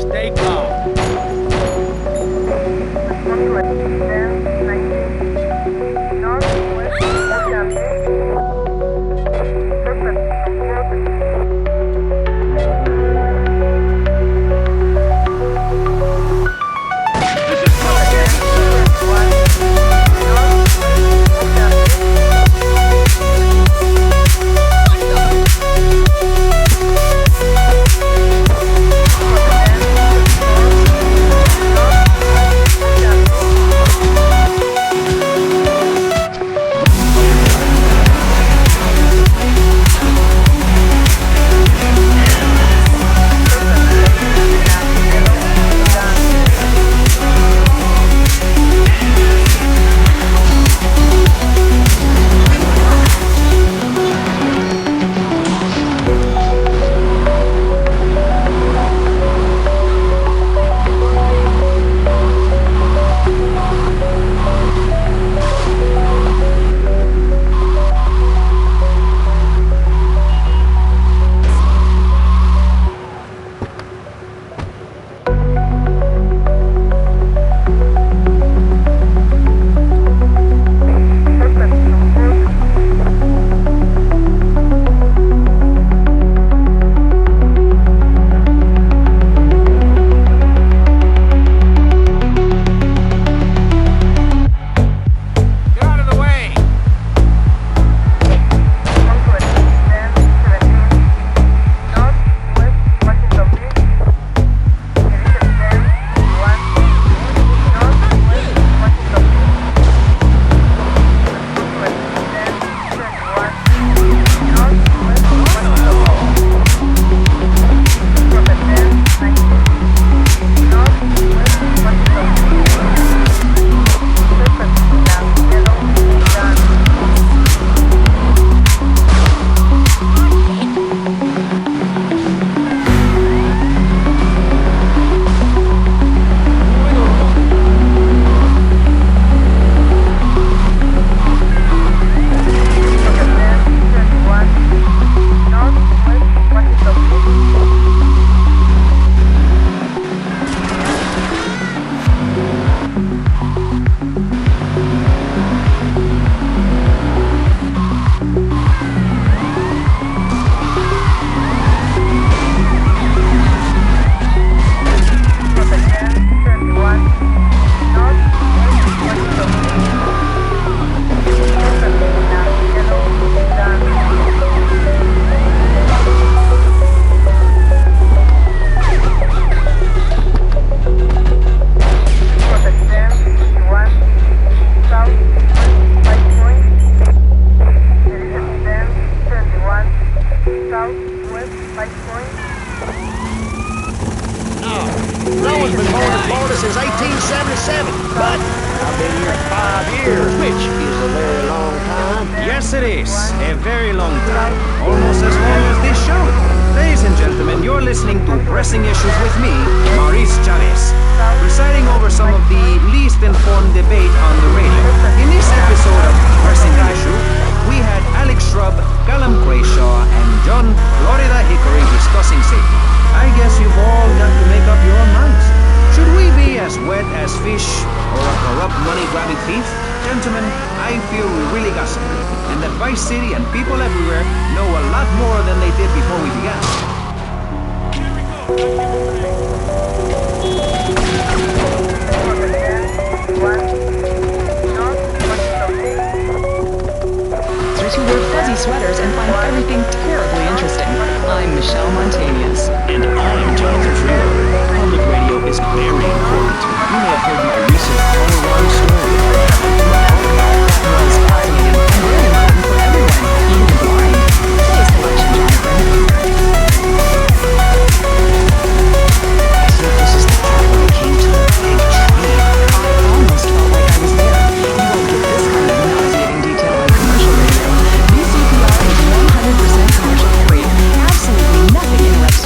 Stay calm. since 1877, but I've been here 5 years, which is a very long time. Yes, it is. A very long time. Almost as long as this show. Ladies and gentlemen, you're listening to Pressing Issues with me, Maurice Chavez, presiding over some of the least informed debate on the radio. In this episode of Pressing Issue, we had Alex Shrub, Callum Crayshaw, and John Florida Hickory discussing safety. I guess you've all got to make up your minds. Should we be as wet as fish or a corrupt money-grabbing thief? Gentlemen, I feel we really got something, and that Vice City and people everywhere know a lot more than they did before we began. Switch to wear fuzzy sweaters and find everything terribly interesting. I'm Michelle Montañez. And I'm Jonathan Freeland. Public radio is very important. You may have heard my recent Colorado story. That was fascinating and really important for everyone, even the blind. Today's selection, Jonathan. I think this is the part where I came to the big tree. I almost felt like I was there. You won't get this kind of nauseating detail on commercial radio. VCPR is 100% commercial free. Absolutely nothing interrupts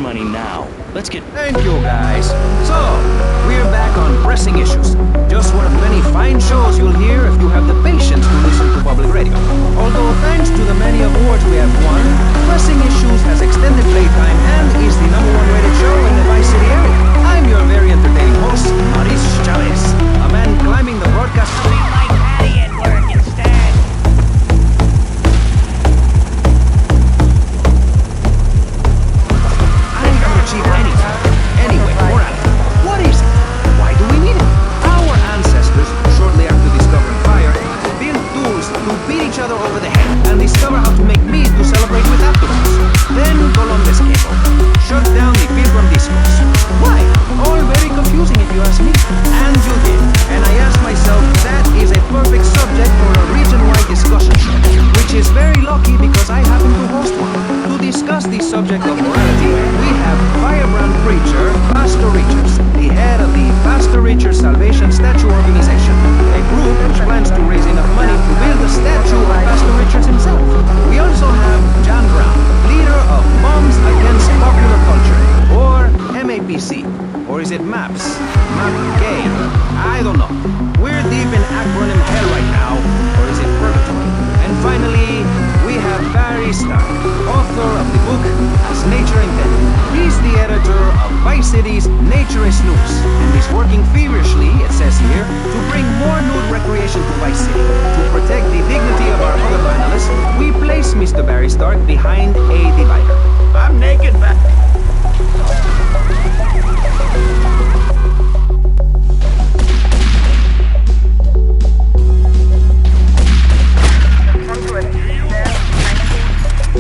money now. Let's get... Thank you, guys. So, we're back on Pressing Issues. Just one of many fine shows you'll hear if you have the patience to listen to public radio. Although thanks to the many awards we have won, Pressing Issues has extended playtime and is the #1 rated show in the Vice City area. I'm your very entertaining host, Maurice Chavez, a man climbing the broadcast... like Patty at work instead. I can achieve anything. Anyway, morality. What is it? Why do we need it? Our ancestors, shortly after discovering fire, built tools to beat each other over the head and discover how to make meat to celebrate with afterwards. Then Columbus came over, shut down the Pilgrim Discourse. Why? All very confusing if you ask me. And you did. And I asked myself, that is a perfect subject for a region-wide discussion show, which is very lucky because I happen to host one. To discuss the subject of morality, we have firebrand preacher Pastor Richards, the head of the Pastor Richards Salvation Statue Organization, a group which plans to raise enough money to build a statue of Pastor Richards himself. We also have John Brown, leader of Moms Against Popular Culture, or MAPC. Or is it MAPS? MAP-gay? I don't know. We're deep in acronym hell right now, or is it purgatory? And finally, we have Barry Stark, author of the book As Nature Intended. He's the editor of Vice City's Nature is Loose, and is working feverishly, it says here, to bring more nude recreation to Vice City. To protect the dignity of our other panelists, we place Mr. Barry Stark behind a divider. I'm naked back.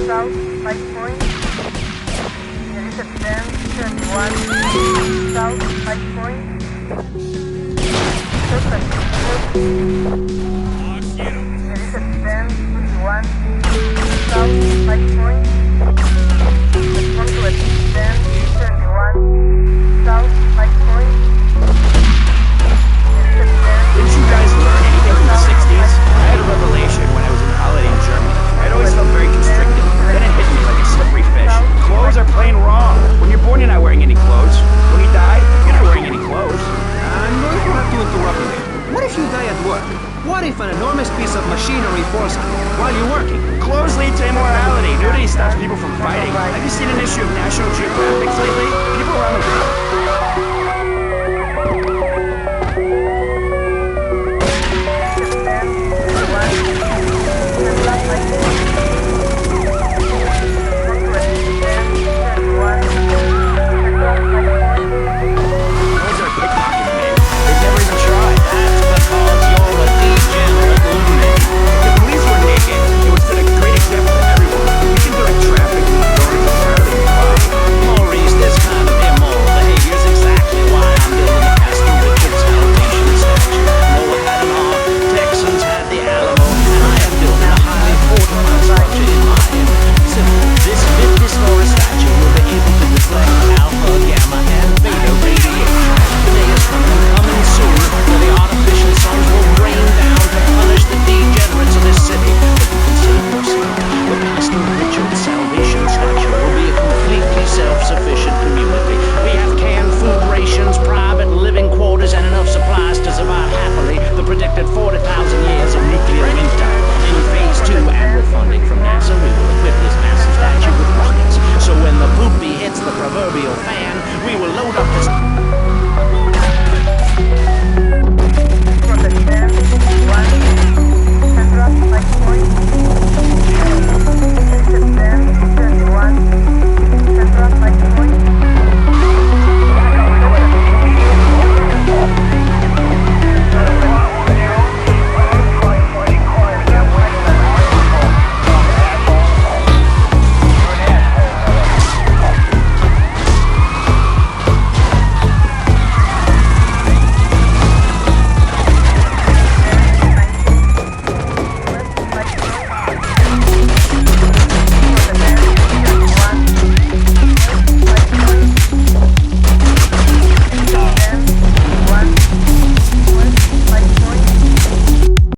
South, 5 points. There is a 10, 21. South, 5 points. Perfect.